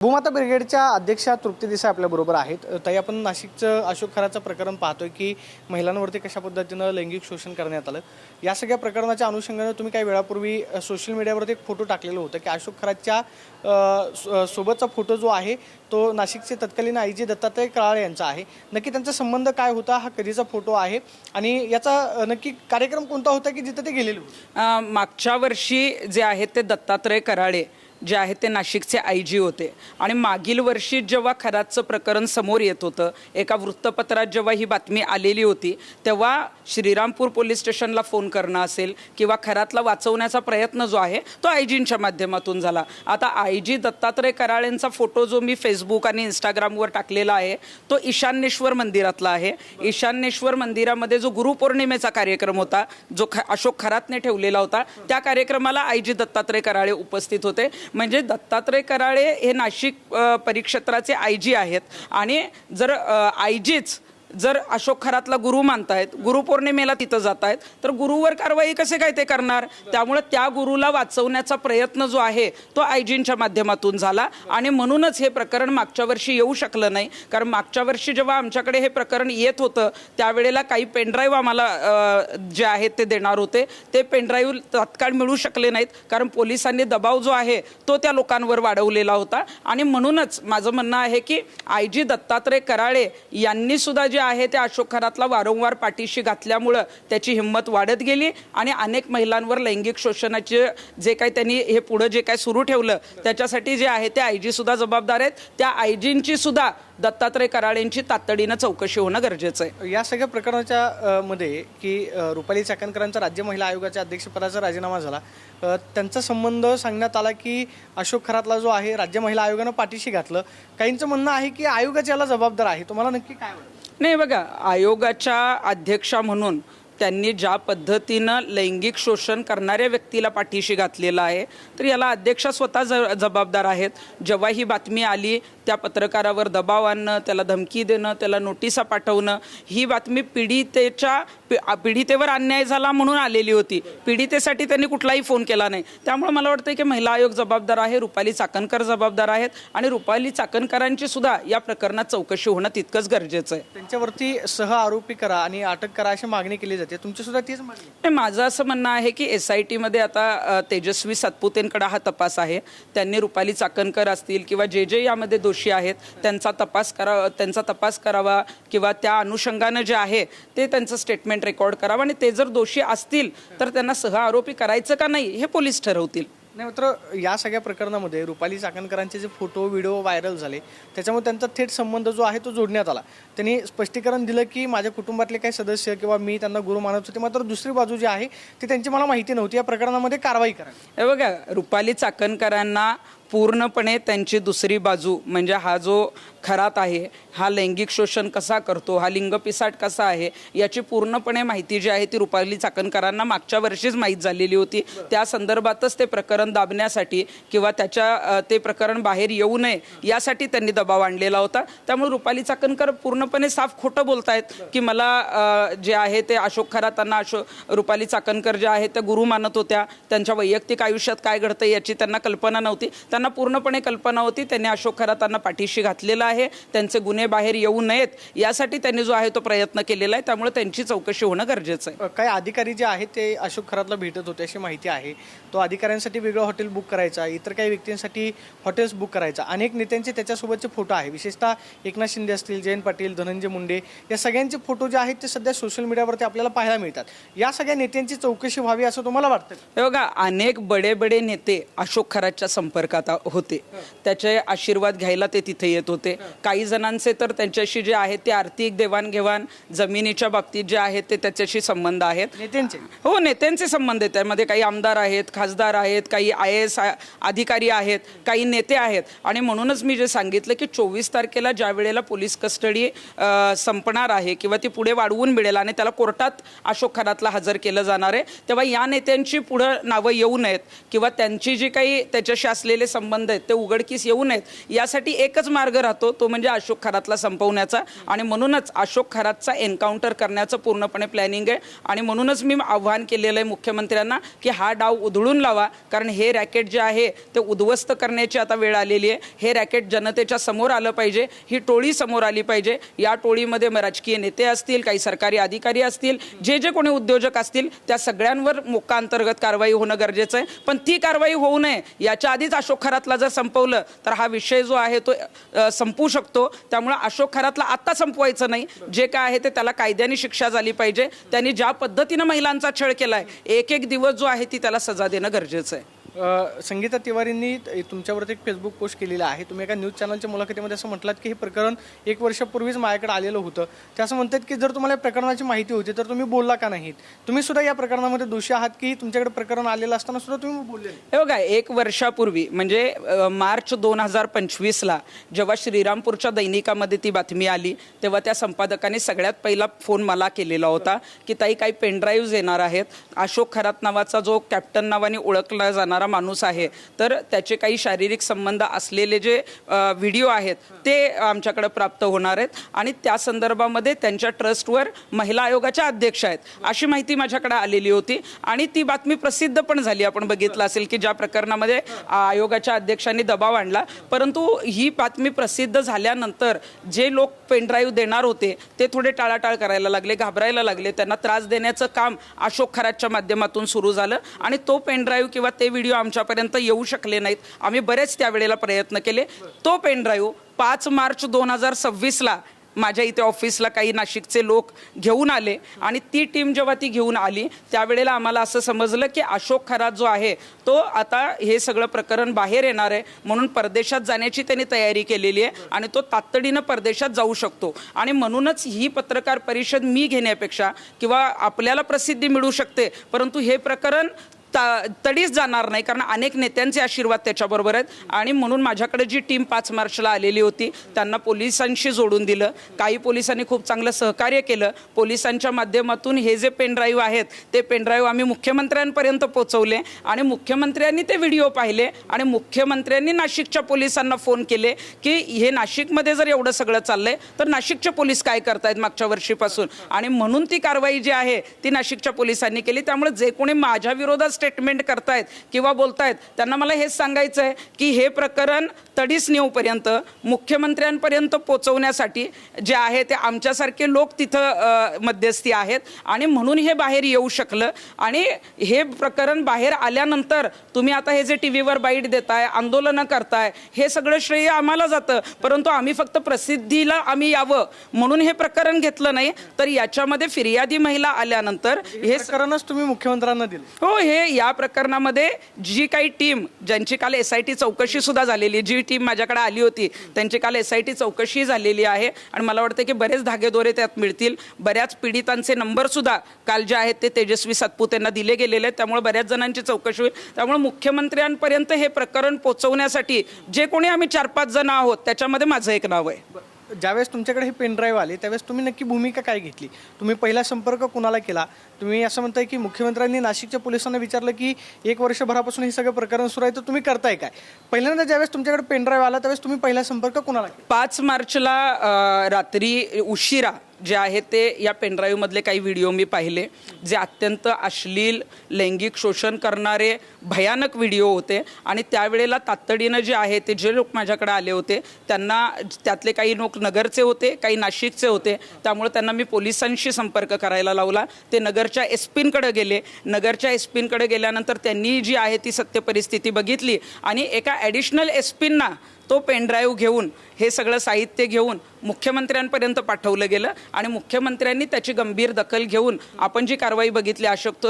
भूमाता ब्रिगेडच्या अध्यक्षा तृप्ती देसाई आपल्याबरोबर आहेत. ताई, आपण नाशिकचं अशोक खराचं प्रकरण पाहतोय की महिलांवरती कशा पद्धतीनं लैंगिक शोषण करण्यात आलं. या सगळ्या प्रकरणाच्या अनुषंगाने तुम्ही काही वेळापूर्वी सोशल मीडियावरती एक फोटो टाकलेला होता की अशोक खराच्या सोबतचा फोटो जो आहे तो नाशिकचे तत्कालीन आयजी दत्तात्रय कराळे यांचा आहे. नक्की त्यांचा संबंध काय होता, हा कधीचा फोटो आहे आणि याचा नक्की कार्यक्रम कोणता होता की जिथे ते गेलेले होते? मागच्या वर्षी जे आहेत ते दत्तात्रय कराळे जे आहेत ते नाशिकचे आयजी होते आणि मागील वर्षी जेव्हा खराचं प्रकरण समोर येत होतं, एका वृत्तपत्रात जेव्हा ही बातमी आलेली होती, तेव्हा श्रीरामपूर पोलीस स्टेशनला फोन करणं असेल किंवा खरातला वाचवण्याचा प्रयत्न जो आहे तो आयजींच्या माध्यमातून झाला. आता आयजी दत्तात्रय कराळेंचा फोटो जो मी फेसबुक आणि इंस्टाग्रामवर टाकलेला आहे तो ईशान्येश्वर मंदिरातला आहे. ईशान्येश्वर मंदिरामध्ये जो गुरुपौर्णिमेचा कार्यक्रम होता, जो अशोक खरातने ठेवलेला होता, त्या कार्यक्रमाला आयजी दत्तात्रय कराळे उपस्थित होते. म्हणजे दत्तात्रय कराळे हे नाशिक परिक्षेत्राचे आयजी आहेत आणि जर आयजीच जर अशोक खरातला गुरु मानतायत, गुरुपौर्णिमेला तिथं जात आहेत, तर गुरुवर कारवाई कसे काय ते करणार? त्यामुळे त्या गुरुला वाचवण्याचा प्रयत्न जो आहे तो आयजींच्या माध्यमातून झाला आणि म्हणूनच हे प्रकरण मागच्या वर्षी येऊ शकलं नाही. कारण मागच्या वर्षी जेव्हा आमच्याकडे हे प्रकरण येत होतं त्यावेळेला काही पेनड्राईव्ह आम्हाला जे आहेत ते देणार होते, ते पेनड्राईव्ह तात्काळ मिळू शकले नाहीत कारण पोलिसांनी दबाव जो आहे तो त्या लोकांवर वाढवलेला होता. आणि म्हणूनच माझं म्हणणं आहे की आयजी दत्तात्रय कराळे यांनी सुद्धा जे आहे ते अशोक खरातला वारंवार पाठीशी घातल्यामुळं त्याची हिंमत वाढत गेली आणि अनेक महिलांवर लैंगिक शोषणाचे जे काही त्यांनी हे पुढं जे काही सुरू ठेवलं त्याच्यासाठी जे आहे ते आयजी सुद्धा जबाबदार आहेत. त्या आयजींची सुद्धा दत्तात्रय कराळेंची तातडीनं चौकशी होणं गरजेचं आहे. या सगळ्या प्रकरणाच्या मध्ये की रुपाली चाकणकरांचा राज्य महिला आयोगाच्या अध्यक्षपदाचा राजीनामा झाला, त्यांचा संबंध सांगण्यात आला की अशोक खरातला जो आहे राज्य महिला आयोगानं पाठीशी घातलं. काहींचं म्हणणं आहे की आयोगाच याला जबाबदार आहे. तुम्हाला नक्की काय वाटतं? नाही बघा, आयोगाच्या अध्यक्षा म्हणून त्यांनी ज्या पद्धतीनं लैंगिक शोषण करणाऱ्या व्यक्तीला पाठीशी घातलेलं आहे तर याला अध्यक्षा स्वतः जबाबदार आहेत. जेव्हा ही बातमी आली त्या पत्रकारावर दबाव आणणं, त्याला धमकी देणं, त्याला नोटिसा पाठवणं, ही बातमी पीडितेवर अन्याय झाला म्हणून आलेली होती. पीडितेसाठी त्यांनी कुठलाही फोन केला नाही. त्यामुळे मला वाटतं की महिला आयोग जबाबदार आहे, रुपाली चाकणकर जबाबदार आहेत आणि रुपाली चाकणकरांची सुद्धा या प्रकरणात चौकशी होणं तितकंच गरजेचं आहे. त्यांच्यावरती सह आरोपी करा आणि अटक करा अशी मागणी केली जाते. तुमची सुद्धा तीच मागणी? माझं असं म्हणणं आहे की SIT मध्ये आता तेजस्वी सातपुतेंकडे हा तपास आहे. त्यांनी रुपाली चाकणकर असतील किंवा जे यामध्ये दोषी आहेत त्यांचा तपास करावा किंवा त्या अनुषंगानं जे आहे ते त्यांचं स्टेटमेंट रेकॉर्ड करावं आणि ते जर दोषी असतील तर त्यांना सह आरोपी करायचं का नाही हे पोलीस ठरवतील. नाही, मात्र या सगळ्या प्रकरणामध्ये रुपाली चाकणकरांचे जे फोटो व्हिडिओ व्हायरल झाले त्याच्यामुळे त्यांचा थेट संबंध जो आहे तो जोडण्यात आला. त्यांनी स्पष्टीकरण दिलं की माझ्या कुटुंबातले काही सदस्य किंवा मी त्यांना गुरु मानत होते, मात्र दुसरी बाजू जी आहे ती त्यांची मला माहिती नव्हती. या प्रकरणामध्ये कारवाई करा. हे बघा, रुपाली चाकणकरांना पूर्णपणे त्यांची दुसरी बाजू म्हणजे हा जो खरात आहे हा लैंगिक शोषण कसा करतो, हा लिंगपिसाट कसा आहे याची पूर्णपणे माहिती जी आहे ती रुपाली चाकणकरांना मागच्या वर्षीच माहीत झालेली होती. त्या संदर्भातच ते प्रकरण दाबण्यासाठी किंवा ते प्रकरण बाहेर येऊ नये यासाठी त्यांनी दबाव आणलेला होता. त्यामुळे रुपाली चाकणकर पूर्णपणे साफ खोटं बोलतायत की मला जे आहे ते अशोक खरातांना रुपाली चाकणकर जे आहे त्या गुरु मानत होत्या. त्यांच्या वैयक्तिक आयुष्यात काय घडतं याची त्यांना कल्पना नव्हती. त्यांना पूर्णपणे कल्पना होती. त्यांनी अशोक खरातांना पाठीशी घातलेला आहे. त्यांचे गुन्हे बाहेर येऊ नयेत यासाठी त्यांनी जो आहे तो प्रयत्न केलेला आहे. त्यामुळे त्यांची चौकशी होणं गरजेचं आहे. काही अधिकारी जे आहेत ते अशोक खरातला भेटत होते अशी माहिती आहे. तो अधिकाऱ्यांसाठी वेगळं हॉटेल बुक करायचा, इतर काही व्यक्तींसाठी हॉटेल्स बुक करायचा. अनेक नेत्यांचे त्याच्यासोबतचे फोटो आहे. विशेषतः एकनाथ शिंदे असतील, जयंत पाटील, धनंजय मुंडे या सगळ्यांचे फोटो जे आहेत ते सध्या सोशल मीडियावरती आपल्याला पाहायला मिळतात. या सगळ्या नेत्यांची चौकशी व्हावी असं तुम्हाला वाटतं? हे बघा, अनेक बडे नेते अशोक खरातच्या संपर्कात होते. त्याचे आशीर्वाद घ्यायला ते तिथे येत होते. काही जणांचे तर त्यांच्याशी जे आहे ते आर्थिक देवाणघेवाण जमिनीच्या बाबतीत जे आहेत ते त्याच्याशी संबंध आहेत. नेत्यांचे? हो, नेत्यांचे संबंध आहेत. त्यामध्ये काही आमदार आहेत, खासदार आहेत, काही IAS अधिकारी आहेत, काही नेते आहेत. आणि म्हणूनच मी जे सांगितलं की 24 तारखेला ज्या वेळेला पोलीस कस्टडी संपणार आहे किंवा ती पुढे वाढवून मिळेल आणि त्याला कोर्टात अशोक खरातला हजर केलं जाणार आहे, तेव्हा या नेत्यांची पुढं नावं येऊ नयेत किंवा त्यांची जी काही त्याच्याशी असलेले संबंध आहेत ते उघडकीस येऊ नयेत यासाठी एकच मार्ग राहतो, तो म्हणजे अशोक खरातला संपवण्याचा. आणि म्हणूनच अशोक खरातचा एन्काउंटर करण्याचं पूर्णपणे प्लॅनिंग आहे. आणि म्हणूनच मी आव्हान केलेलं आहे मुख्यमंत्र्यांना की हा डाव उधळून लावा, कारण हे रॅकेट जे आहे ते उद्ध्वस्त करण्याची आता वेळ आलेली आहे. हे रॅकेट जनतेच्या समोर आलं पाहिजे, ही टोळी समोर आली पाहिजे. या टोळीमध्ये राजकीय नेते असतील, काही सरकारी अधिकारी असतील, जे जे कोणी उद्योजक असतील, त्या सगळ्यांवर मोका अंतर्गत कारवाई होणं गरजेचं आहे. पण ती कारवाई होऊ नये याच्या आधीच अशोक खरातला जर संपवलं तर हा विषय जो आहे तो संपू शकतो. त्यामुळे अशोक खरातला आत्ता संपवायचं नाही, जे काय आहे ते त्याला कायद्याने शिक्षा झाली पाहिजे. त्यांनी ज्या पद्धतीनं महिलांचा छळ केलाय, एक एक दिवस जो आहे ती त्याला सजा देणं गरजेचं आहे. संगीता तिवारींनी तुमच्यावरती एक फेसबुक पोस्ट केलेला आहे. तुम्ही एका न्यूज चॅनलच्या मुलाखतीमध्ये असं म्हटलात की हे प्रकरण 1 वर्षापूर्वीच माझ्याकडे आलेलं होतं. ते असं म्हणतात की जर तुम्हाला या प्रकरणाची माहिती होती तर तुम्ही बोलला का नाहीत? तुम्ही सुद्धा या प्रकरणामध्ये दोषी आहात की तुमच्याकडे प्रकरण आलेलं असताना सुद्धा तुम्ही बोलले? हे बघा, 1 वर्षापूर्वी म्हणजे मार्च 2025ला जेव्हा श्रीरामपूरच्या दैनिकामध्ये ती बातमी आली, तेव्हा त्या संपादकाने सगळ्यात पहिला फोन मला केलेला होता की ताई काही पेनड्राईव्ह येणार आहेत. अशोक खरात नावाचा जो कॅप्टन नावाने ओळखला जाणारा माणूस आहे, तर त्याचे काही शारीरिक संबंध असलेले जे व्हिडिओ आहेत ते आमच्याकडे प्राप्त होणार आहेत. आणि त्या संदर्भामध्ये त्यांच्या ट्रस्टवर महिला आयोगाच्या अध्यक्ष आहेत अशी माहिती माझ्याकडे आलेली होती. आणि ती बातमी प्रसिद्ध पण झाली. आपण बघितलं असेल की ज्या प्रकरणामध्ये आयोगाच्या अध्यक्षांनी दबाव आणला. परंतु ही बातमी प्रसिद्ध झाल्यानंतर जे लोक पेनड्राईव्ह देणार होते ते थोडे टाळाटाळ करायला लागले, घाबरायला लागले. त्यांना त्रास देण्याचं काम अशोक खरातच्या माध्यमातून सुरू झालं. आणि तो पेनड्राईव्ह किंवा ते व्हिडिओ आमच्यापर्यंत येऊ शकले नाहीत. आम्ही बरेच त्यावेळेला प्रयत्न केले. तो पेनड्राईव्ह 5 मार्च 2026ला माझ्या इथे ऑफिसला काही नाशिकचे लोक घेऊन आले. आणि ती टीम जेव्हा ती घेऊन आली त्यावेळेला आम्हाला असं समजलं की अशोक खरात जो आहे तो आता हे सगळं प्रकरण बाहेर येणार आहे, म्हणून परदेशात जाण्याची त्यांनी तयारी केलेली आहे. आणि तो तातडीनं परदेशात जाऊ शकतो. आणि म्हणूनच ही पत्रकार परिषद मी घेण्यापेक्षा किंवा आपल्याला प्रसिद्धी मिळू शकते, परंतु हे प्रकरण तडीच जाणार नाही, कारण अनेक नेत्यांचे आशीर्वाद त्याच्याबरोबर आहेत. आणि म्हणून माझ्याकडे जी टीम 5 मार्चला आलेली होती त्यांना पोलिसांशी जोडून दिलं. काही पोलिसांनी खूप चांगलं सहकार्य केलं. पोलिसांच्या माध्यमातून हे जे पेनड्राईव्ह आहेत ते पेनड्राईव्ह आम्ही मुख्यमंत्र्यांपर्यंत पोहोचवले. आणि मुख्यमंत्र्यांनी ते व्हिडिओ पाहिले. आणि मुख्यमंत्र्यांनी नाशिकच्या पोलिसांना फोन केले की हे नाशिकमध्ये जर एवढं सगळं चाललंय तर नाशिकचे पोलीस काय करतायत मागच्या वर्षीपासून. आणि म्हणून ती कारवाई जी आहे ती नाशिकच्या पोलिसांनी केली. त्यामुळे जे कोणी माझ्या विरोधात स्टेटमेंट करतायत किंवा बोलतायत त्यांना मला हेच सांगायचं आहे की हे प्रकरण तडीस नेऊपर्यंत मुख्यमंत्र्यांपर्यंत पोहोचवण्यासाठी जे आहे ते आमच्यासारखे लोक तिथं मध्यस्थी आहेत. आणि म्हणून हे बाहेर येऊ शकलं. आणि हे प्रकरण बाहेर आल्यानंतर तुम्ही आता हे जे टीव्हीवर बाईट देताय, आंदोलनं करताय, हे सगळं श्रेय आम्हाला जातं. परंतु आम्ही फक्त प्रसिद्धीला आम्ही यावं म्हणून हे प्रकरण घेतलं नाही. तर याच्यामध्ये फिर्यादी महिला आल्यानंतर हे प्रकरणच तुम्ही मुख्यमंत्र्यांना दिलं? हो, हे या प्रकरणामध्ये जी काही टीम ज्यांची काल SIT चौकशी सुद्धा झालेली, जी टीम माझ्याकडे आली होती त्यांची काल SIT चौकशी झालेली आहे. आणि मला वाटतं की बरेच धागेदोरे त्यात मिळतील. बऱ्याच पीडितांचे नंबर सुद्धा काल जे आहेत ते तेजस्वी सातपुते यांना दिले गेलेले आहेत. त्यामुळे बऱ्याच जणांची चौकशी होईल. त्यामुळे मुख्यमंत्र्यांपर्यंत हे प्रकरण पोहोचवण्यासाठी जे कोणी आम्ही 4-5 जण आहोत त्याच्यामध्ये माझं एक नाव आहे. ज्यावेळेस तुमच्याकडे हे पेनड्राईव्ह आले त्यावेळेस तुम्ही नक्की भूमिका काय घेतली? तुम्ही पहिला संपर्क कुणाला केला? तुम्ही असं म्हणताय की मुख्यमंत्र्यांनी नाशिकच्या पोलिसांना विचारलं की 1 वर्षभरापासून हे सगळं प्रकरण सुरू आहे तर तुम्ही करताय काय? पहिल्यांदा ज्यावेळेस तुमच्याकडे पेनड्राईव्ह आला त्यावेळेस तुम्ही पहिला संपर्क कुणाला केला? 5 मार्चला रात्री उशिरा जे आहे ते या पेनड्राईव्हमधले काही व्हिडिओ मी पाहिले, जे अत्यंत अश्लील, लैंगिक शोषण करणारे भयानक व्हिडिओ होते. आणि त्यावेळेला तातडीनं जे आहे ते जे लोक माझ्याकडे आले होते त्यांना, त्यातले काही लोक नगरचे होते, काही नाशिकचे होते. त्यामुळे त्यांना मी पोलिसांशी संपर्क करायला लावला. ते नगरच्या SP-कडे गेले. नगरच्या SP-कडे गेल्यानंतर त्यांनी जी आहे ती सत्य परिस्थिती बघितली. आणि एका ॲडिशनल SP-ना तो पेनड्राईव्ह घेऊन, हे सगळं साहित्य घेऊन मुख्यमंत्र्यांपर्यंत पाठवलं गेलं. आणि मुख्यमंत्र्यांनी त्याची गंभीर दखल घेऊन आपण जी कारवाई बघितली अशोक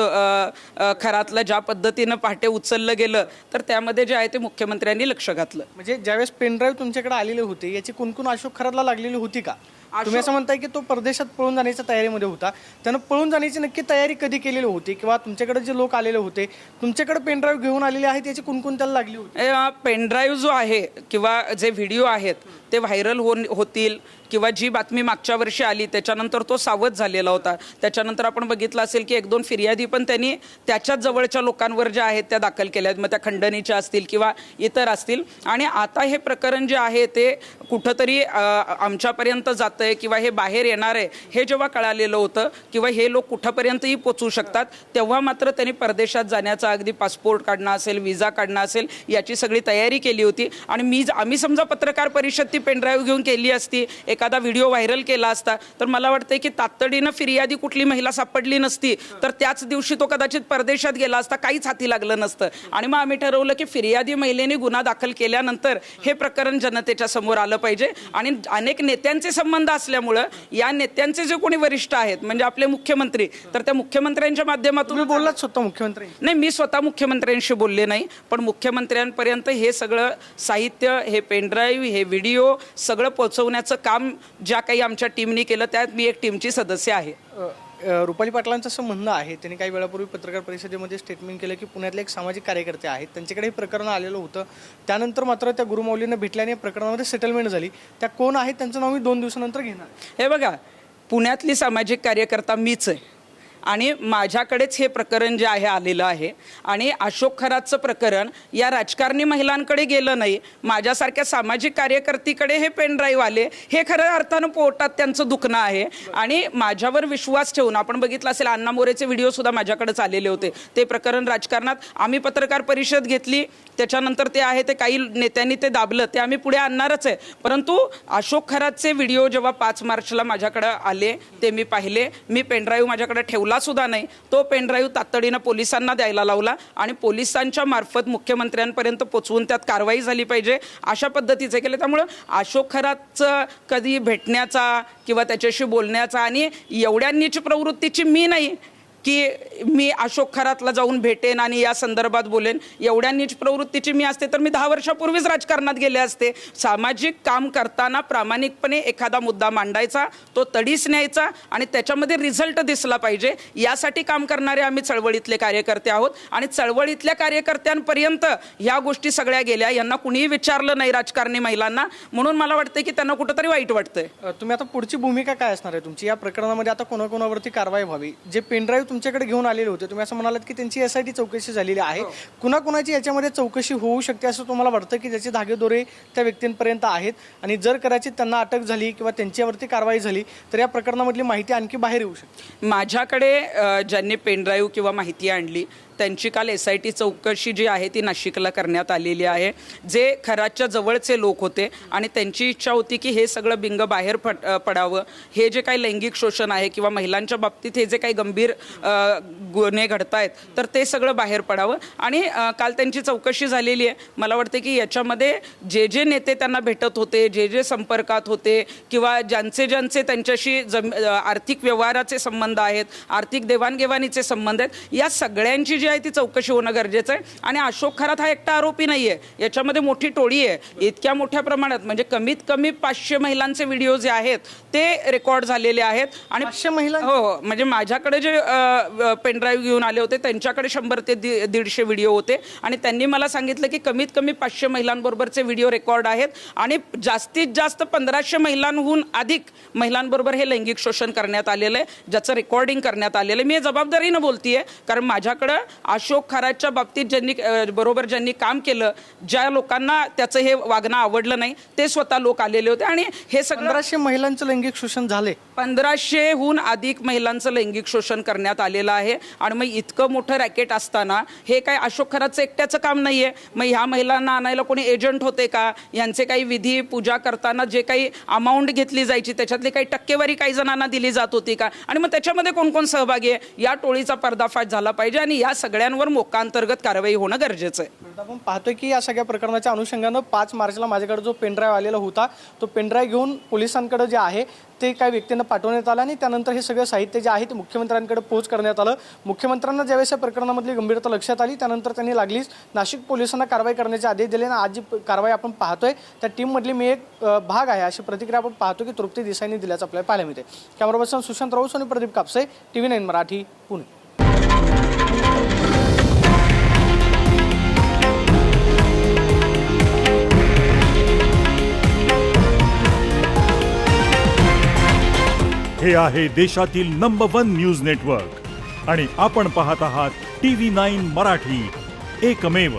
खरातला ज्या पद्धतीनं पहाटे उचललं गेलं तर त्यामध्ये जे आहे ते मुख्यमंत्र्यांनी लक्ष घातलं. म्हणजे ज्यावेळेस पेनड्राईव्ह तुमच्याकडे आलेले होते याची कुणकुण अशोक खरातला लागलेली होती का? तुम्ही असं म्हणताय की तो परदेशात पळून जाण्याच्या तयारीमध्ये होता. त्यानं पळून जाण्याची नक्की तयारी कधी केलेली होती? किंवा तुमच्याकडे जे लोक आलेले होते तुमच्याकडे पेनड्राईव्ह घेऊन आलेले आहेत याची कुणकुण त्याला लागली होती? पेनड्राईव्ह जो आहे किंवा किंवा जे व्हिडिओ आहेत ते व्हायरल होतील किंवा जी बातमी मागच्या वर्षी आली त्याच्यानंतर तो सावध झालेला होता. त्याच्यानंतर आपण बघितलं असेल की 1-2 फिर्यादी पण त्यांनी त्याच्याच जवळच्या लोकांवर ज्या आहेत त्या दाखल केल्या आहेत, मग त्या खंडणीच्या असतील किंवा इतर असतील. आणि आता हे प्रकरण जे आहे ते कुठंतरी आमच्यापर्यंत जातं आहे किंवा हे बाहेर येणार आहे हे जेव्हा कळालेलं होतं किंवा हे लोक कुठंपर्यंतही पोचू शकतात, तेव्हा मात्र त्यांनी परदेशात जाण्याचा अगदी पासपोर्ट काढणं असेल, विजा काढणं असेल, याची सगळी तयारी केली होती. आणि आम्ही समजा पत्रकार परिषद ती पेनड्राईव्ह घेऊन केली असती, एखादा व्हिडिओ व्हायरल केला असता, तर मला वाटतंय की तातडीनं फिर्यादी कुठली महिला सापडली नसती तर त्याच दिवशी तो कदाचित परदेशात गेला असता, काहीच हाती लागलं नसतं. आणि मग आम्ही ठरवलं की फिर्यादी महिलेने गुन्हा दाखल केल्यानंतर हे प्रकरण जनतेच्या समोर आलं पाहिजे. आणि अनेक नेत्यांचे संबंध असल्यामुळं या नेत्यांचे जे कोणी वरिष्ठ आहेत म्हणजे आपले मुख्यमंत्री, तर त्या मुख्यमंत्र्यांच्या माध्यमातून तुम्ही बोललात स्वतः मुख्यमंत्री? नाही, मी स्वतः मुख्यमंत्र्यांशी बोलले नाही, पण मुख्यमंत्र्यांपर्यंत हे सगळं साहित्य, हे पेनड्राईव्ह, हे व्हिडिओ सगळं पोहोचवण्याचं काम ज्या काही आमच्या टीमनी केलं त्यात मी एक टीमची सदस्य आहे. रुपाली पाटलांचं असं म्हणणं आहे, त्यांनी काही वेळापूर्वी पत्रकार परिषदेमध्ये स्टेटमेंट केलं की पुण्यातले एक सामाजिक कार्यकर्ते आहेत, त्यांच्याकडे हे प्रकरण आलेलं होतं. त्यानंतर मात्र त्या गुरुमौलींना भेटल्याने प्रकरणामध्ये सेटलमेंट झाली. त्या कोण आहेत त्यांचं नाव मी 2 दिवसानंतर घेणार. हे बघा, पुण्यातली सामाजिक कार्यकर्ता मीच आहे आणि माझ्याकडेच हे प्रकरण जे आहे आलेलं आहे. आणि अशोक खरातचं प्रकरण या राजकारणी महिलांकडे गेलं नाही, माझ्यासारख्या सामाजिक कार्यकर्तीकडे हे पेनड्राईव्ह आले. हे खरं अर्थानं पोटात त्यांचं दुखणं आहे. आणि माझ्यावर विश्वास ठेवून आपण बघितलं असेल अण्णा मोरेचे व्हिडिओ सुद्धा माझ्याकडेच आलेले होते. ते प्रकरण राजकारणात आम्ही पत्रकार परिषद घेतली, त्याच्यानंतर ते आहे ते काही नेत्यांनी ते दाबलं, ते आम्ही पुढे आणणारच आहे. परंतु अशोक खरातचे व्हिडिओ जेव्हा 5 मार्चला माझ्याकडे आले ते मी पाहिले. मी पेनड्राईव्ह माझ्याकडे ठेवला सुद्धा नाही, तो पेनड्राईव्ह तातडीनं पोलिसांना द्यायला लावला आणि पोलिसांच्या मार्फत मुख्यमंत्र्यांपर्यंत पोचवून त्यात कारवाई झाली पाहिजे अशा पद्धतीचे केले. त्यामुळं अशोक खरातचं कधी भेटण्याचा किंवा त्याच्याशी बोलण्याचा आणि एवढ्या नीच प्रवृत्तीची मी नाही की मी अशोक खरातला जाऊन भेटेन आणि या संदर्भात बोलेन. एवढ्या नीच प्रवृत्तीची मी असते तर मी 10 वर्षापूर्वीच राजकारणात गेले असते. सामाजिक काम करताना प्रामाणिकपणे एखादा मुद्दा मांडायचा, तो तडीस न्यायचा आणि त्याच्यामध्ये रिझल्ट दिसला पाहिजे, यासाठी काम करणारे आम्ही चळवळीतले कार्यकर्ते आहोत. आणि चळवळीतल्या कार्यकर्त्यांपर्यंत ह्या गोष्टी सगळ्या गेल्या, यांना कुणीही विचारलं नाही राजकारणी महिलांना, म्हणून मला वाटतं की त्यांना कुठंतरी वाईट वाटतंय. तुम्ही आता पुढची भूमिका काय असणार आहे तुमची या प्रकरणामध्ये? आता कोणाकोणावरती कारवाई व्हावी? जे पेनड्राईव्ह तुमच्याकडे घेऊन आलेले होते, तुम्ही असं म्हणालात की त्यांची SIT चौकशी झालेली आहे, कुणाकुणाची याच्यामध्ये चौकशी होऊ शकते असं तुम्हाला वाटतं की ज्याचे धागेदोरे त्या व्यक्तींपर्यंत आहेत आणि जर कदाचित त्यांना अटक झाली किंवा त्यांच्यावरती कारवाई झाली तर या प्रकरणामधली माहिती आणखी बाहेर येऊ शकते? माझ्याकडे ज्यांनी पेनड्राईव्ह किंवा माहिती आणली त्यांची काल SIT चौकशी जी आहे ती नाशिकला करण्यात आलेली आहे. जे खरातच्या जवळचे लोक होते आणि त्यांची इच्छा होती की हे सगळं बिंग बाहेर पडावं, हे जे काही लैंगिक शोषण आहे किंवा महिलांच्या बाबतीत हे जे काही गंभीर गुन्हे घडत आहेत तर ते सगळं बाहेर पडावं. आणि काल त्यांची चौकशी झालेली आहे. मला वाटते की याच्यामध्ये जे जे नेते त्यांना भेटत होते, जे जे संपर्कात होते किंवा ज्यांचे त्यांच्याशी आर्थिक व्यवहाराचे संबंध आहेत, आर्थिक देवाणघेवाणीचे संबंध आहेत, या सगळ्यांची जी आहे ती चौकशी होणं गरजेचं आहे. आणि अशोक खरात हा एकटा आरोपी नाही आहे, याच्यामध्ये मोठी टोळी आहे. इतक्या मोठ्या प्रमाणात म्हणजे कमीत कमी 500 महिलांचे व्हिडिओ जे आहेत ते रेकॉर्ड झालेले आहेत. आणि 500 महिला? हो, म्हणजे माझ्याकडे जे पेनड्राईव्ह घेऊन आले होते त्यांच्याकडे 100 ते 150 व्हिडिओ होते आणि त्यांनी मला सांगितलं की कमीत कमी 500 महिलांबरोबरचे व्हिडिओ रेकॉर्ड आहेत आणि जास्तीत जास्त 1500 महिलांहून अधिक महिलांबरोबर हे लैंगिक शोषण करण्यात आलेलं आहे, ज्याचं रेकॉर्डिंग करण्यात आलेलं आहे. मी जबाबदारीनं बोलतीये कारण माझ्याकडं अशोक खरातच्या बाबतीत ज्यांनी काम केलं, ज्या लोकांना त्याचं हे वागणं आवडलं नाही ते स्वतः लोक आलेले होते. आणि हे सगळं 1500 महिलांचं लैंगिक शोषण झाले, 1500हून अधिक महिलांचं लैंगिक शोषण करण्यात आलेलं आहे. आणि मग इतकं मोठं रॅकेट असताना हे काय अशोक खरातचं एकट्याचं काम नाही आहे. मग ह्या महिलांना आणायला कोणी एजंट होते का? यांचे काही विधी पूजा करताना जे काही अमाऊंट घेतली जायची त्याच्यातली काही टक्केवारी काही जणांना दिली जात होती का? आणि मग त्याच्यामध्ये कोण कोण सहभागी आहे या टोळीचा पर्दाफाश झाला पाहिजे आणि या सगळ्यांवर मोक्कांतर्गत कारवाई होणं गरजेचं आहे. आपण पाहतोय की या सगळ्या प्रकरणाच्या अनुषंगानं 5 मार्चला माझ्याकडे जो पेनड्राईव्ह आलेला होता तो पेनड्राईव्ह घेऊन पोलिसांकडे जे आहे ते काही व्यक्तींना पाठवण्यात आलं आणि त्यानंतर हे सगळं साहित्य जे आहे ते मुख्यमंत्र्यांकडे पोच करण्यात आलं. मुख्यमंत्र्यांना ज्यावेळेस या प्रकरणामधली गंभीरता लक्षात आली त्यानंतर त्यांनी लागलीच नाशिक पोलिसांना कारवाई करण्याचे आदेश दिले आणि आज जी कारवाई आपण पाहतोय त्या टीममधली मी एक भाग आहे अशी प्रतिक्रिया आपण पाहतो की तृप्ती देसाईंनी दिल्याचं आपल्याला पाहायला मिळते. कॅमेरा पर्सन सुशांत राऊत आणि प्रदीप कापसे, TV9 मराठी, पुणे. हे आहे देशातील नंबर 1 न्यूज नेटवर्क आणि आपण पाहत आहात TV9 मराठी, एकमेव.